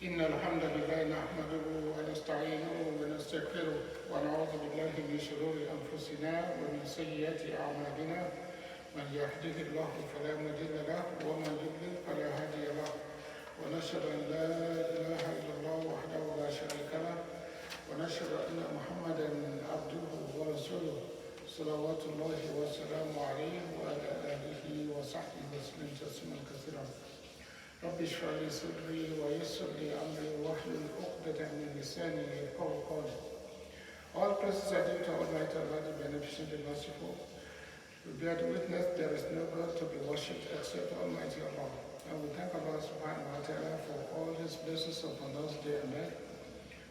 إن الحمد لله نحمده ونستعينه ونستغفره ونعوذ بالله من شرور أنفسنا ومن سيئات أعمالنا من يهده الله فلا مضل له ومن يضلل فلا هادي له ونشهد أن لا إله إلا الله وحده لا شريك له ونشهد أن محمدا عبده ورسوله صلوات الله وسلامه عليه وعلى آله وصحبه وسلم تسليما كثيرا. رب اشرح لي صدري ويسر لي امري واحلل عقدة من لساني يفقهوا قولي. All praises are due to Almighty Allah, the beneficent and merciful. We bear the witness there is no God to be worshipped except Almighty Allah. And we thank Allah subhanahu wa ta'ala for all His blessings upon us day and night.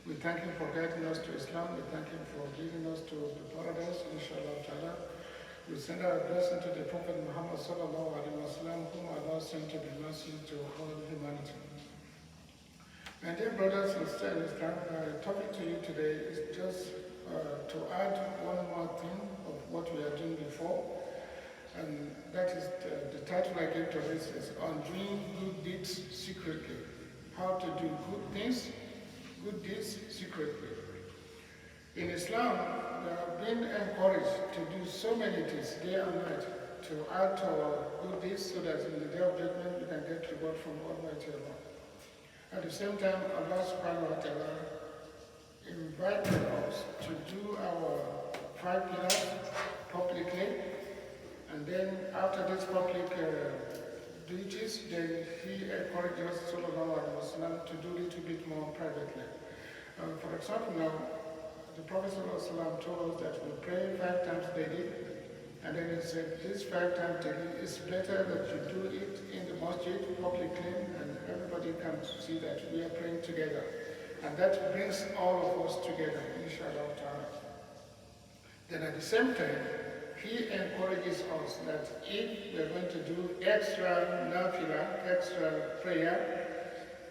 We thank Him for guiding us to Islam. We thank Him for leading us to the paradise, inshallah ta'ala. We send our blessing to the Prophet Muhammad sallallahu alaihi wasallam, whom Allah sent to be mercy to all humanity. My dear brothers and sisters in Islam, my topic to you today is just to add one more thing of what we are doing before, and that is the title I gave to this is on doing good deeds secretly. How to do good deeds secretly. In Islam, we have been encouraged to do so many things day and night to add to our good deeds so that in the day of judgment we can get reward from Almighty Allah. At the same time, Allah subhanahu wa ta'ala invited us to do our 5 pillars publicly, and then after these public duties, then He encouraged us sallallahu alaihi wasallam to do a little bit more privately. For example, now, the Prophet ﷺ told us that we pray 5 times daily, and then he said this 5 times daily is better that you do it in the masjid publicly, and everybody can see that we are praying together. And that brings all of us together, inshallah ta'ala. Then at the same time, he encourages us that if we are going to do extra nafila, extra prayer,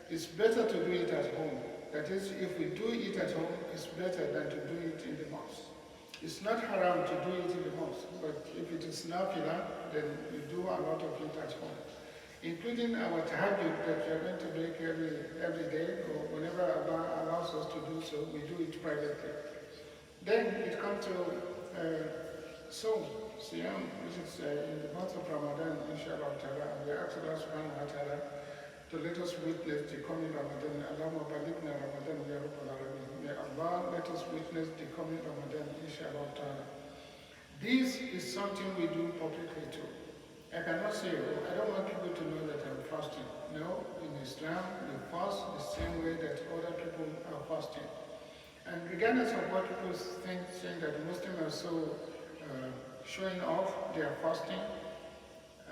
it's better to do it at home. That is, if we do it at home, it's better than to do it in the mosque. It's not haram to do it in the mosque, but if it is nafila, then we do a lot of it at home. Including our tahajjud that we are going to make every day, or whenever Allah allows us to do so, we do it privately. Then it comes to Siyam, which is in the month of Ramadan, inshallah ta'ala, and we ask Allah subhanahu wa ta'ala to let us witness the coming Ramadan. Allahumma baligna Ramadan ya Rabbal Alameen. May Allah let us witness the coming Ramadan, inshallah ta'ala. This is something we do publicly too. I cannot say, I don't want people to know that I'm fasting. No, in Islam, we fast the same way that other people are fasting. And regardless of what people think, saying that Muslims are so showing off their fasting,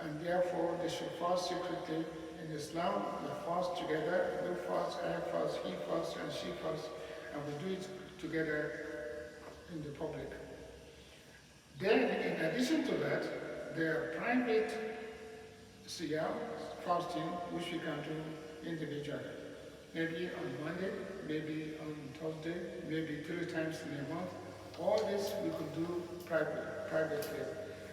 and therefore they should fast secretly. In Islam, we fast together, we fast, I fast, he fasts, and she fasts, and we do it together in the public. Then, in addition to that, there are private siyam, fasting, which we can do individually. Maybe on Monday, maybe on Thursday, maybe 3 times in a month. All this we could do privately.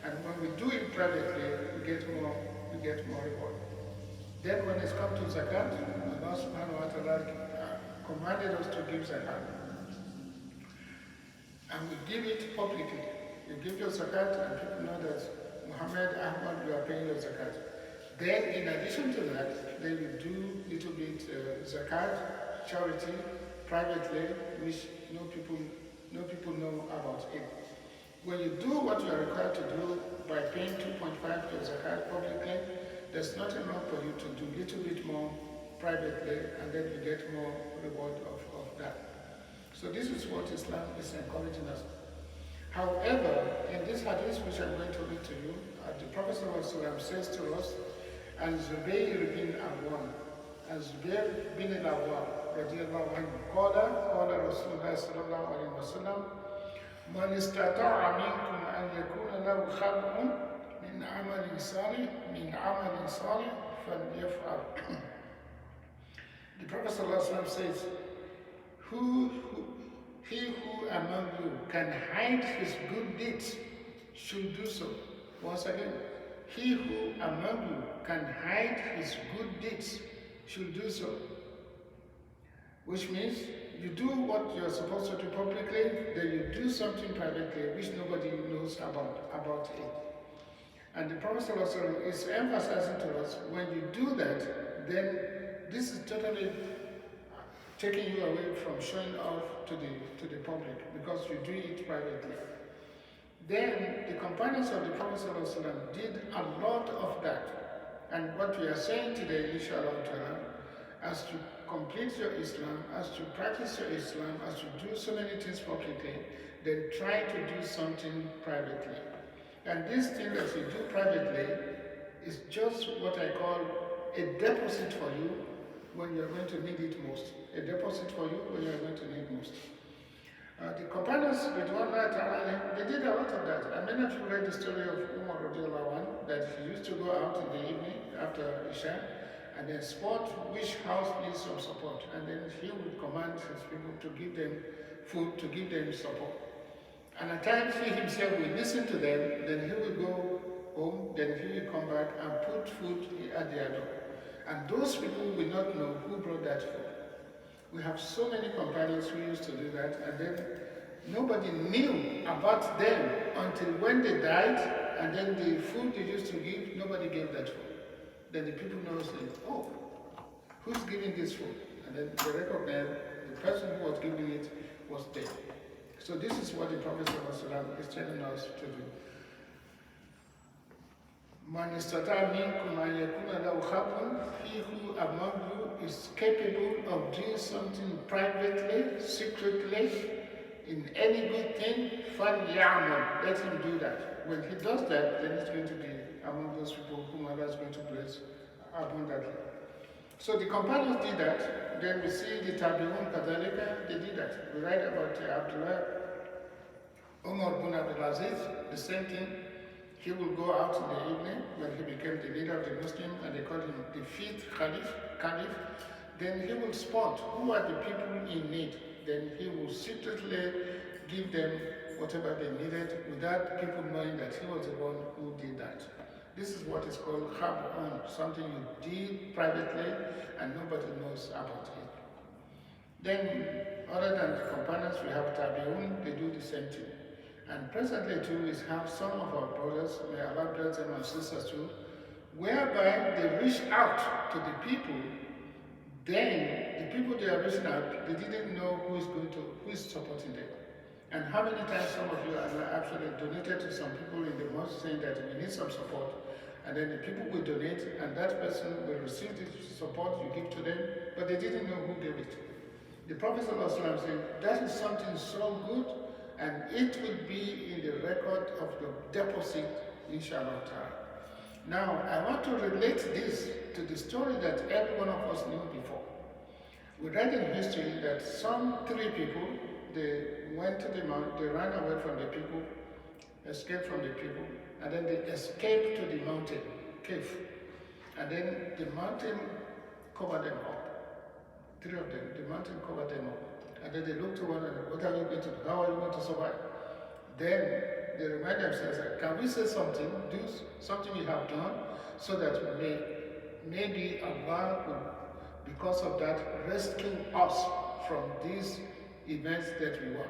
And when we do it privately, we get more reward. Then when it's come to zakat, Allah subhanahu wa ta'ala commanded us to give zakat. And we give it publicly. You give your zakat and people know that Muhammad, Ahmad, you are paying your zakat. Then in addition to that, they will do little bit zakat, charity, privately, which no people know about it. When you do what you are required to do by paying 2.5 your zakat publicly, there's not enough for you to do a little bit more privately, and then you get more reward of that. So this is what Islam is encouraging us. However, in this hadith which I'm going to read to you, the Prophet ﷺ says to us, and Zubayr bin Awwam, radiyallahu anhu, qala Rasulullah sallallahu alayhi wa sallam, man istata'a minkum an yakuna lahu khab'un min amalin salih falyaf'al. The Prophet ﷺ says, he who among you can hide his good deeds should do so. Once again, he who among you can hide his good deeds should do so. which means you do what you're supposed to do publicly, then you do something privately which nobody knows about it. And the Prophet ﷺ is emphasizing to us, when you do that, then this is totally taking you away from showing off to the public, because you do it privately. Then the companions of the Prophet ﷺ did a lot of that. And what we are saying today, inshallah, as to complete your Islam, as to practice your Islam, as to do so many things publicly, then try to do something privately. And this thing that you do privately is just what I call a deposit for you when you're going to need it most. A deposit for you when you're going to need most. The companions, they did a lot of that. And many of you read the story of Umar radiallahu anhu, that he used to go out in the evening after Isha and then spot which house needs some support. And then he would command his people to give them food, to give them support. And at times he himself will listen to them, then he will go home, then he will come back and put food at their door. And those people will not know who brought that food. We have so many companions who used to do that, and then nobody knew about them until when they died, and then the food they used to give, nobody gave that food. Then the people know, say, oh, who's giving this food? And then they recognize the person who was giving it was dead. So this is what the Prophet ﷺ is telling us to do. Man istata minkum an yakuna lahu khabun, he who among you is capable of doing something privately, secretly, in any good thing, فَلْيَعْمَلْ, let him do that. When he does that, then he's going to be among those people whom Allah is going to bless abundantly. So the companions did that. Then we see the Tabi'un Kadhalika, they did that. We write about Abdullah, Umar bin Abdul Aziz, the same thing. He will go out in the evening when he became the leader of the Muslims, and they called him the fifth Caliph. Then he will spot who are the people in need. Then he will secretly give them whatever they needed without people knowing that he was the one who did that. This is what is called khab'un, something you did privately and nobody knows about it. Then, other than the companions, we have tabi'un, they do the same thing. And presently too, we have some of our brothers, may Allah bless them and sisters too, whereby they reach out to the people. Then the people they are reaching out, they didn't know who is supporting them. And how many times some of you have actually donated to some people in the mosque saying that we need some support, and then the people will donate, and that person will receive the support you give to them, but they didn't know who gave it. The Prophet ﷺ said, that is something so good, and it will be in the record of the deposit, inshallah ta'ala. Now, I want to relate this to the story that every one of us knew before. We read in history that some three people, they went to the mountain, they ran away from the people, escaped from the people, and then they escaped to the mountain, cave. And then the mountain covered them up. Three of them, the mountain covered them up. And then they looked to one another, what are you going to do? How are you going to survive? Then they remind themselves, can we say something, do something we have done, so that maybe Allah will, because of that, rescue us from these events that we want.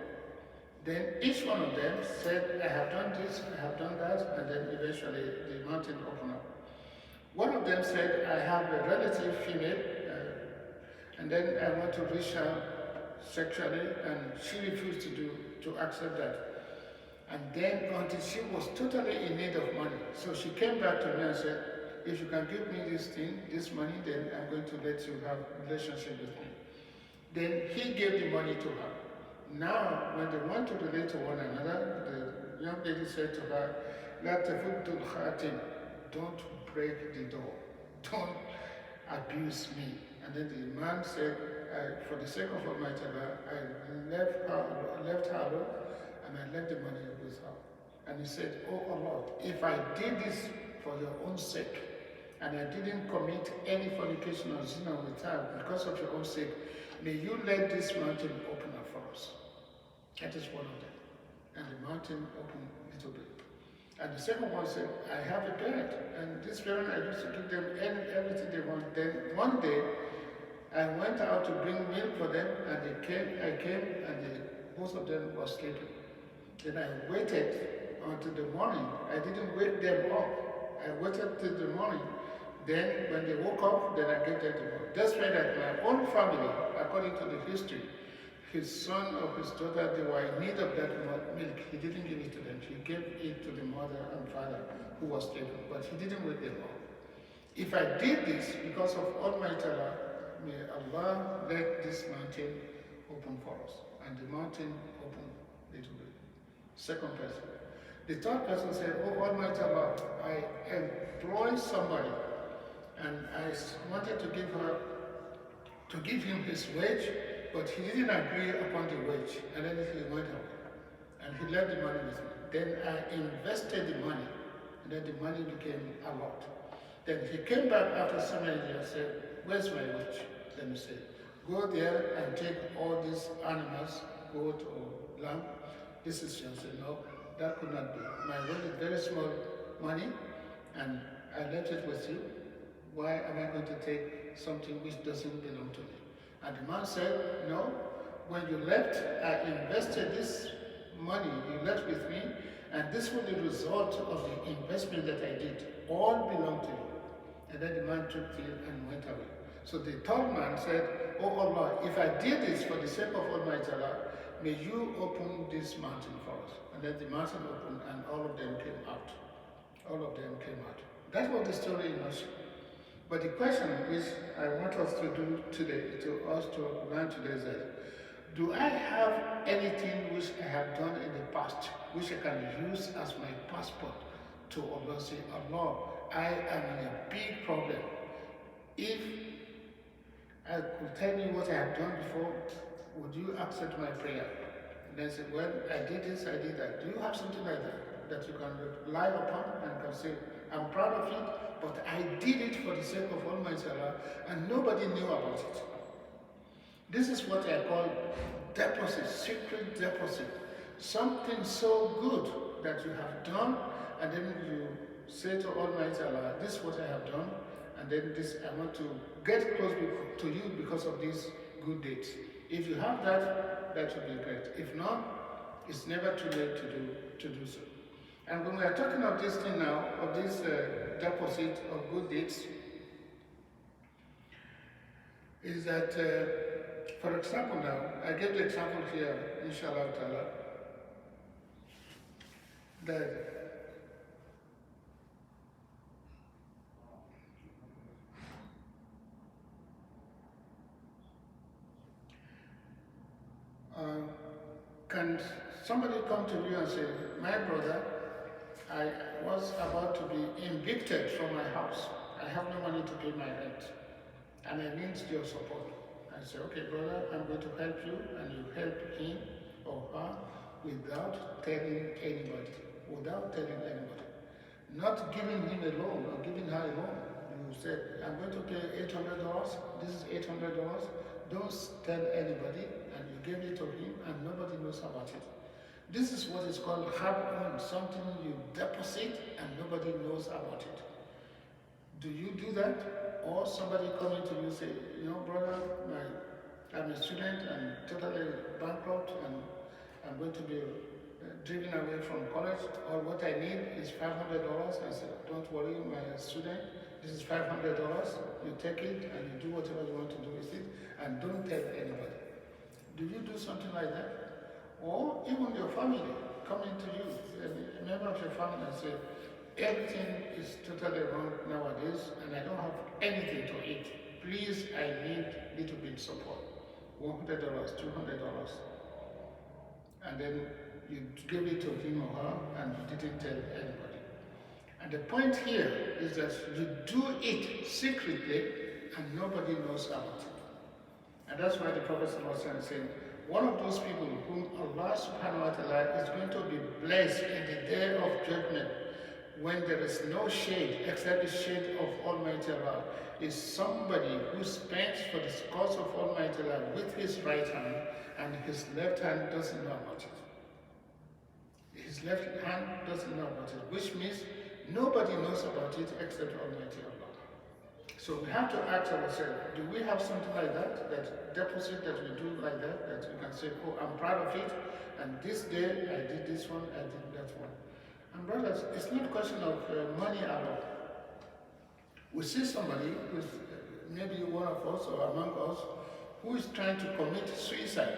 Then each one of them said, I have done this, I have done that, and then eventually the mountain opened up. One of them said, I have a relative female, and then I want to reach her sexually, and she refused to accept that. And then until she was totally in need of money. So she came back to me and said, if you can give me this money, then I'm going to let you have a relationship with me. Then he gave the money to her. Now, when they want to relate to one another, the young lady said to her, La tafuttul khatim, don't break the door. Don't abuse me. And then the man said, for the sake of Almighty Allah, I left her alone, and I left the money with her. And he said, oh Allah, if I did this for your own sake, and I didn't commit any fornication or zina with her because of your own sake, may you let this mountain open up for us. That is one of them. And the mountain opened a little bit. And the second one said, I have a parent, and this parent, I used to give them everything they want. Then one day, I went out to bring milk for them, and I came, and both of them were sleeping. Then I waited until the morning. I didn't wake them up. I waited till the morning. Then, when they woke up, then I gave them the milk. That's why that my own family, according to the history, his son or his daughter, they were in need of that milk. He didn't give it to them. He gave it to the mother and father who was sleeping, but he didn't wake them up. If I did this because of Almighty Allah, may Allah let this mountain open for us. And the mountain opened a little bit. Second person. The third person said, oh Almighty Allah, I employ somebody and I wanted to give him his wage, but he didn't agree upon the wage. And then he went away. And he left the money with me. Then I invested the money. And then the money became a lot. Then he came back after so many years and said, where's my wage? Let me say, go there and take all these animals, goat or lamb. This is yours. I said, no, that could not be. My wage is very small money, and I left it with you. Why am I going to take something which doesn't belong to me? And the man said, no, when you left, I invested this money you left with me, and this was the result of the investment that I did. All belong to you. And then the man took it and went away. So the third man said, oh Allah, if I did this for the sake of Almighty Allah, may you open this mountain for us. And then the mountain opened and all of them came out. All of them came out. That was the story in nutshell. But the question which I want us to do today, to learn today is that, do I have anything which I have done in the past, which I can use as my passport to Allah, say, Allah, I am in a big problem. If I could tell you what I have done before, would you accept my prayer? And I said, well, I did this, I did that. Do you have something like that you can rely upon and can say, I'm proud of it, but I did it for the sake of Almighty Allah, and nobody knew about it. This is what I call deposit, secret deposit. Something so good that you have done, and then you say to Almighty Allah, this is what I have done, and then this, I want to get close to you because of these good deeds. If you have that, that would be great. If not, it's never too late to do so. And when we are talking of this thing now, of this deposit of good deeds, is that, for example now, I gave the example here, inshallah ta'ala, that can somebody come to you and say, my brother, I was about to be evicted from my house. I have no money to pay my rent, and I need your support. I say, okay, brother, I'm going to help you, and you help him or her without telling anybody, Not giving him a loan or giving her a loan. You said, I'm going to pay $800, this is $800, don't tell anybody, and you gave it to him, and nobody knows about it. This is what is called hard-earned, something you deposit and nobody knows about it. Do you do that? Or somebody coming to you say, you know, brother, I'm a student and totally bankrupt, and I'm going to be driven away from college. All what I need is $500. I said, don't worry, my student, this is $500. You take it and you do whatever you want to do with it, and don't tell anybody. Do you do something like that? Or even your family coming to you, a member of your family, and say, everything is totally wrong nowadays, and I don't have anything to eat. Please, I need little bit support. $100, $200. And then you give it to him or her, and you didn't tell anybody. And the point here is that you do it secretly, and nobody knows about it. And that's why the Prophet ﷺ said, one of those people whom Allah subhanahu wa ta'ala is going to be blessed in the day of judgment, when there is no shade except the shade of Almighty Allah, is somebody who spends for the cause of Almighty Allah with his right hand, and his left hand doesn't know about it. His left hand doesn't know about it, which means nobody knows about it except Almighty Allah. So we have to ask ourselves, do we have something like that, that deposit that we do like that we can say, oh, I'm proud of it, and this day I did this one, I did that one. And brothers, it's not a question of money alone. We see somebody who's maybe one of us or among us who is trying to commit suicide.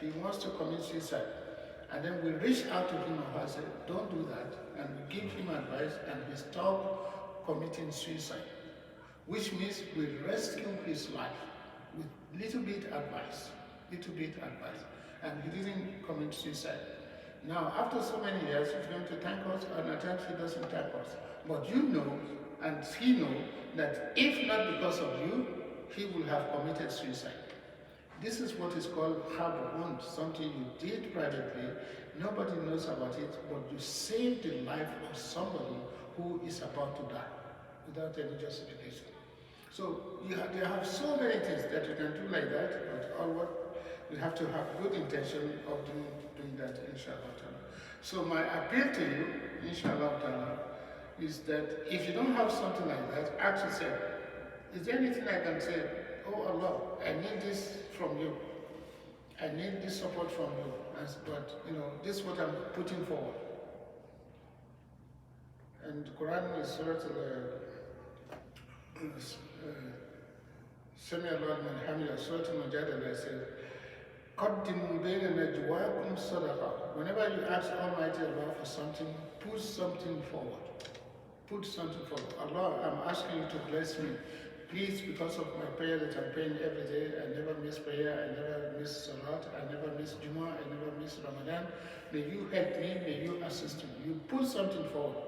He wants to commit suicide. And then we reach out to him and I say, don't do that. And we give him advice and he stopped committing suicide. Which means we rescue his life with little bit advice. And he didn't commit suicide. Now, after so many years, he's going to thank us, and at times he doesn't thank us. But you know, and he knows, that if not because of you, he will have committed suicide. This is what is called harbor, something you did privately, nobody knows about it, but you saved the life of somebody who is about to die without any justification. So there have so many things that you can do like that, but all what we have to have good intention of doing that, inshallah ta'ala. So my appeal to you, inshallah ta'ala, is that if you don't have something like that, ask yourself, is there anything I can say, oh Allah, I need this from you. I need this support from you. But, this is what I'm putting forward. And the Quran is Surah Sami Allah man hamida, Surah Al-Mujadala says, قَدِّمُوا بَيْنَ نَجْوَاكُمْ صَدَقَةً. Whenever you ask Almighty Allah for something, put something forward. Put something forward. Allah, I'm asking you to bless me. Please, because of my prayer that I'm praying every day, I never miss prayer, I never miss Salat, I never miss Jummah, I never miss Ramadan. May you help me, may you assist me. You put something forward.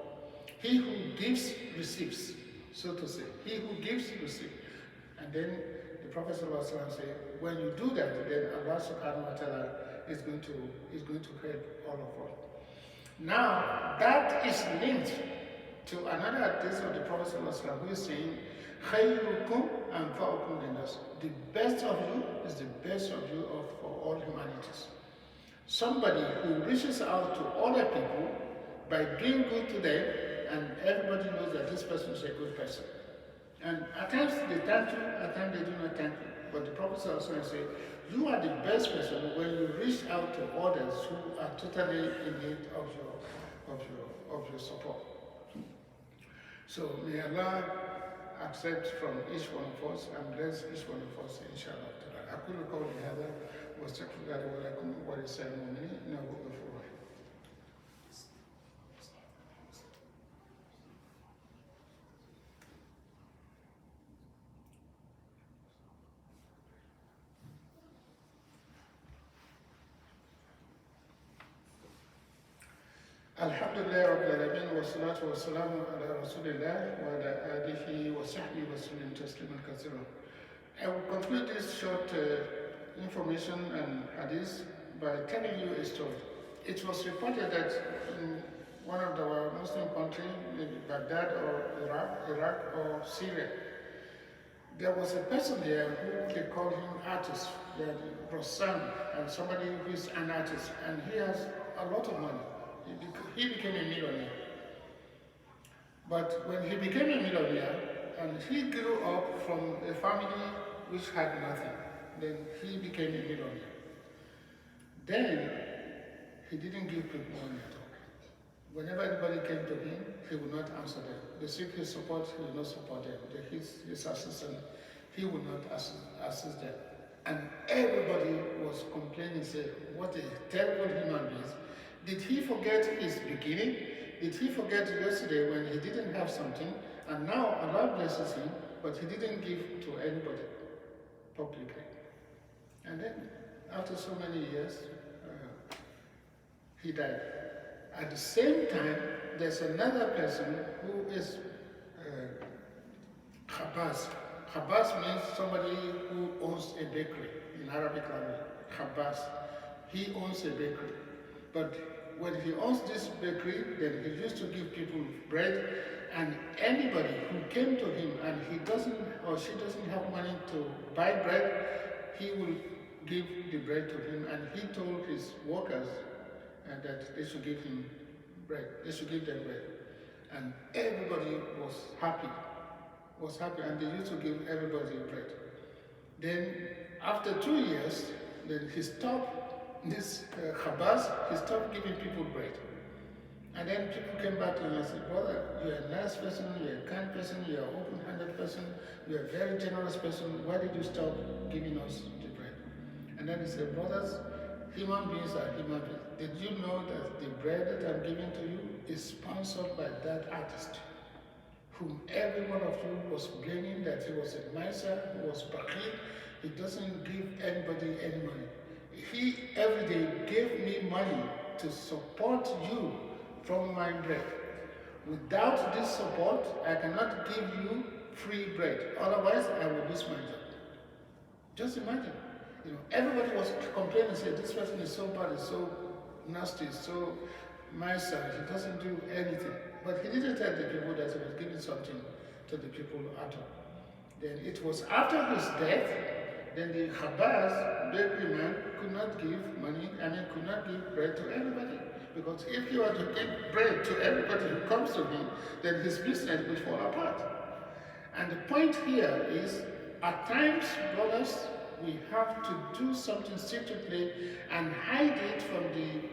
He who gives, receives, so to say. He who gives, receives. And then the Prophet said, when you do that, then Allah subhanahu wa ta'ala is going to help all of us. Now, that is linked to another hadith of the Prophet who is saying, خَيْرُكُمْ أَنْفَعُكُمْ لِلنَّاسِ. The best of you is the best of you for all humanities. Somebody who reaches out to other people by doing good to them, and everybody knows that this person is a good person. And at times they thank you, at times they do not thank you. But the Prophet also said, you are the best person when you reach out to others who are totally in need of your support. So may Allah accept from each one of us and bless each one of us, inshallah. أقول قولي هذا واستغفر الله ولكم ولسائر المؤمنين إنه غفور رحيم. الحمد لله رب العالمين والصلاة والسلام على رسول الله وعلى آله وصحبه وسلم تسليما كثيرا. I will conclude this short information and hadith by telling you a story. It was reported that in one of our Muslim countries, maybe Baghdad or Iraq or Syria, there was a person there who they call him artist, Rossan, and somebody who is an artist, and he has a lot of money. He became a millionaire. But when he became a millionaire, and he grew up from a family which had nothing, then he became a millionaire. Then he didn't give people money at all. Whenever anybody came to him, he would not answer them. They seek his support, he would not support them. His assistant, he would not assist them. And everybody was complaining, saying, what a terrible human being. Did he forget his beginning? Did he forget yesterday when he didn't have something, and now Allah blesses him, but he didn't give to anybody publicly? And then, after so many years, he died. At the same time, there's another person who is Khabaz. Khabaz means somebody who owns a bakery in Arabic language. Khabaz. He owns a bakery. But when he owns this bakery, then he used to give people bread, and anybody who came to him and he doesn't or she doesn't have money to buy bread, he will give the bread to him, and he told his workers that they should give him bread. They should give them bread. And everybody was happy was happy, and they used to give everybody bread. Then after 2 years, then he stopped this Khabaz, he stopped giving people bread. And then people came back to him and said, brother, you're a nice person, you're a kind person, you're an open-handed person, you're a very generous person, why did you stop giving us the bread? And then he said, brothers, human beings are human beings. Did you know that the bread that I'm giving to you is sponsored by that artist, whom every one of you was blaming that he was a miser, who was bakhil, he doesn't give anybody any money. He every day gave me money to support you from my bread. Without this support, I cannot give you free bread. Otherwise, I will lose my job. Just imagine. Everybody was complaining, saying, this person is so bad, is so nasty, so miser, he doesn't do anything. But he didn't tell the people that he was giving something to the people at all. Then it was after his death, then the Khabaz, bakery man, could not give money, could not give bread to everybody. Because if he were to give bread to everybody who comes to him, then his business would fall apart. And the point here is, at times, brothers, we have to do something secretly and hide it from the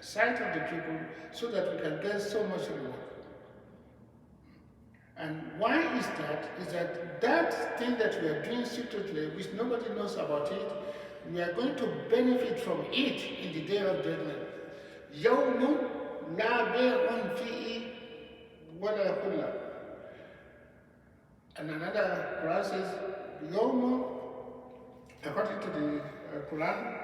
sight of the people so that we can get so much reward. And why is that? Is that that thing that we are doing secretly, which nobody knows about it, we are going to benefit from it in the day of judgment. يوم لا بيع فيه ولا خلة. And another Quran says, يوم, according to the Quran,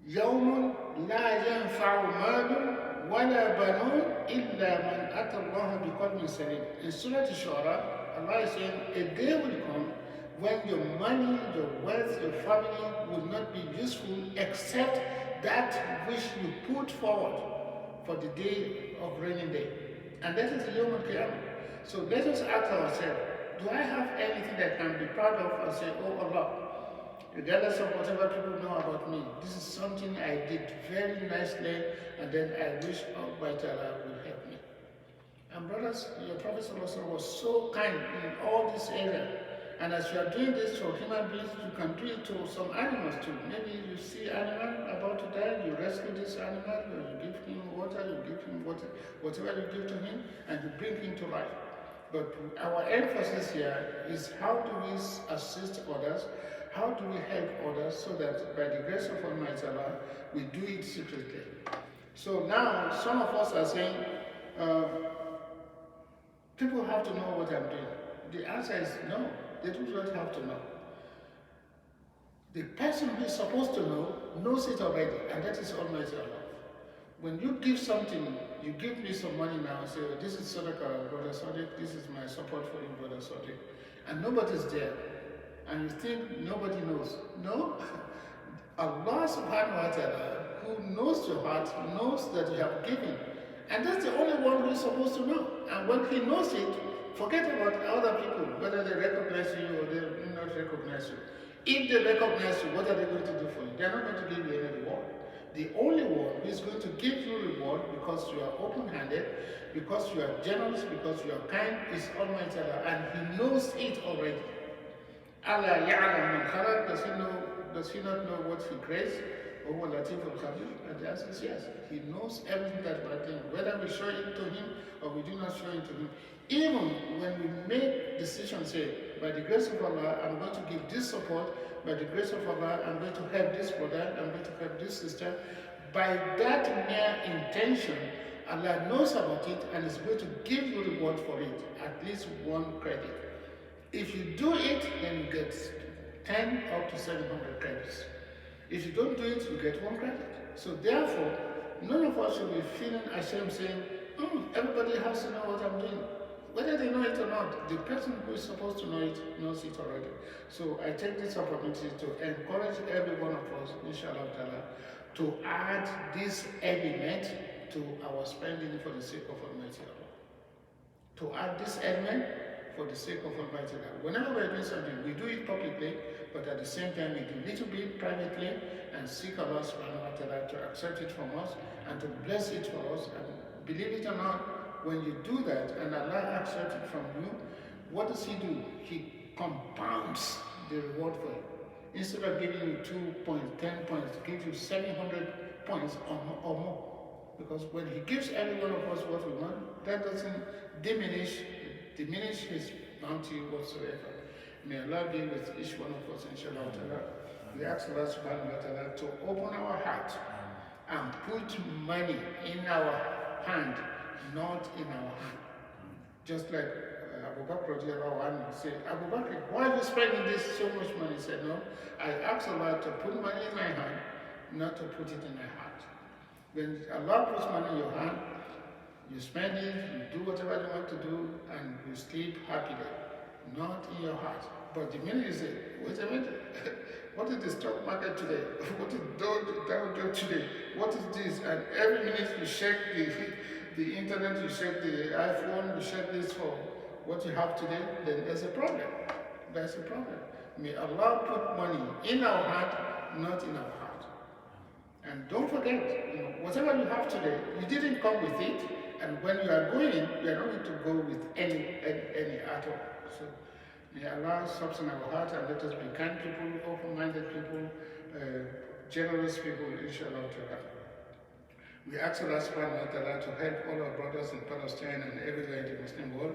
يوم لا ينفع مال ولا بنون إلا من أتى الله بقلب سليم. In Surah Al-Shu'ara, Allah is saying, a day will come when your money, your wealth, your family will not be useful except that which you put forward for the day of raining day. And that is the Yom Al-Qiyamah. So let us ask ourselves, do I have anything that I can be proud of and say, oh Allah, regardless of whatever people know about me, this is something I did very nicely, and then I wish Almighty Allah will help me. And brothers, your Prophet was so kind in all this area. And as you are doing this for human beings, you can do it to some animals too. Maybe you see an animal about to die, you rescue this animal, or you give him water, whatever you give to him, and you bring him to life. But our emphasis here is how do we assist others, how do we help others so that by the grace of Almighty Allah, we do it secretly. So now, some of us are saying, people have to know what I'm doing. The answer is no. They do not have to know. The person who is supposed to know knows it already, and that is Almighty Allah. When you give something, you give me some money now and say, oh, this is Sadaqah, Brother Sadiq, this is my support for you, Brother Sadiq. And nobody's there. And you think nobody knows. No. Allah subhanahu wa ta'ala, who knows your heart, knows that you have given. And that's the only one who is supposed to know. And when he knows it, forget about other people, whether they recognize you or they do not recognize you. If they recognize you, what are they going to do for you? They're not going to give you any reward. The only one who is going to give you reward because you are open-handed, because you are generous, because you are kind, is Almighty Allah, and He knows it already. Allah ya'lam man khalaq, does He not know what He creates? And the answer is yes. He knows everything that we are doing, whether we show it to Him or we do not show it to Him. Even when we make decisions, say, by the grace of Allah, I'm going to give this support, by the grace of Allah, I'm going to help this brother, I'm going to help this sister. By that mere intention, Allah knows about it and is going to give you reward for it, at least one credit. If you do it, then you get 10 up to 700 credits. If you don't do it, you get 1 credit. So therefore, none of us should be feeling ashamed saying, everybody has to know what I'm doing. Whether they know it or not, the person who is supposed to know it knows it already. So I take this opportunity to encourage every one of us, inshallah ta'ala, to add this element to our spending for the sake of Almighty Allah. To add this element for the sake of Almighty Allah. Whenever we're doing something, we do it publicly, but at the same time we do little bit privately and seek Allah subhanahu wa ta'ala to accept it from us and to bless it for us. And believe it or not, when you do that and Allah accepts it from you, what does He do? He compounds the reward for you. Instead of giving you 2 points, 10 points, He gives you 700 points or more. Because when He gives every one of us what we want, that doesn't diminish His bounty whatsoever. May Allah be with each one of us, inshallah ta'ala. We ask Allah subhanahu wa ta'ala to open our heart and put money in our hand, not in our hand. Just like Abu Bakr said, Abu Bakr, why are you spending this so much money? He said, no, I asked Allah to put money in my hand, not to put it in my heart. When Allah puts money in your hand, you spend it, you do whatever you want to do, and you sleep happily, not in your heart. But the minute you say, wait a minute, what is the stock market today? What is Dow Jones today? What is this? And every minute you check the internet, you check the iPhone, you check this for what you have today, then there's a problem. There's a problem. May Allah put money in our heart, not in our heart. And don't forget, whatever you have today, you didn't come with it, and when you are going, you are not going to go with any at all. So may Allah soften our heart and let us be kind people, open-minded people, generous people, inshallah. We ask Allah subhanahu wa ta'ala to help all our brothers in Palestine and everywhere in the Muslim world.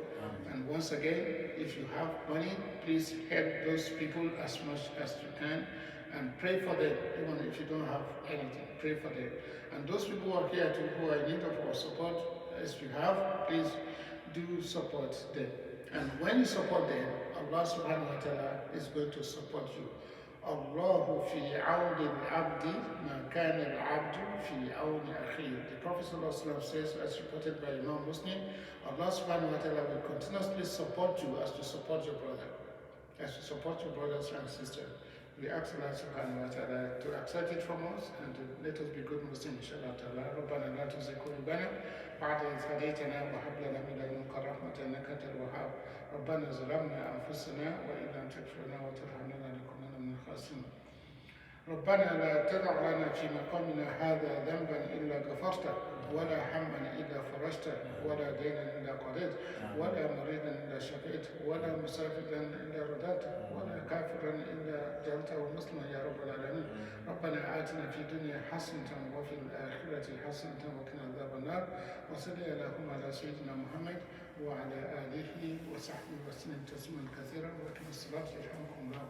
And once again, if you have money, please help those people as much as you can and pray for them, even if you don't have anything, pray for them. And those people who are here too, who are in need of our support, as you have, please do support them. And when you support them, Allah subhanahu wa ta'ala is going to support you. Allahu fi awni al-abdi ma kana al-abdu fi awni akhihi. The Prophet ﷺ says, as reported by Imam Muslim, Allah subhanahu wa ta'ala will continuously support you as to support your brother, as to support your brothers and sisters. We ask Allah subhanahu wa ta'ala to accept it from us and to let us be good Muslims, inshallah ta'ala. ربنا لا تزغ قلوبنا بعد إذ هديتنا وهب لنا من لدنك رحمة إنك أنت الوهاب. ربنا ظلمنا أنفسنا وإن لم تغفر لنا وترحمنا لنكونن من الخاسرين. ربنا لا تدع لنا في مقامنا هذا ذنبا إلا غفرته ولا هما إلا فرجته ولا دينا إلا قضيته ولا مريضا إلا شفيته ولا مسافرا إلا رددته ولا كافرا إلا جعلته مسلما يا رب العالمين. ربنا آتنا في الدنيا حسنة وفي الآخرة حسنة وقنا عذاب النار. وصل اللهم على سيدنا محمد وعلى آله وصحبه وسلم تسليما كثيرا. وأقم الصلاة يرحمكم الله.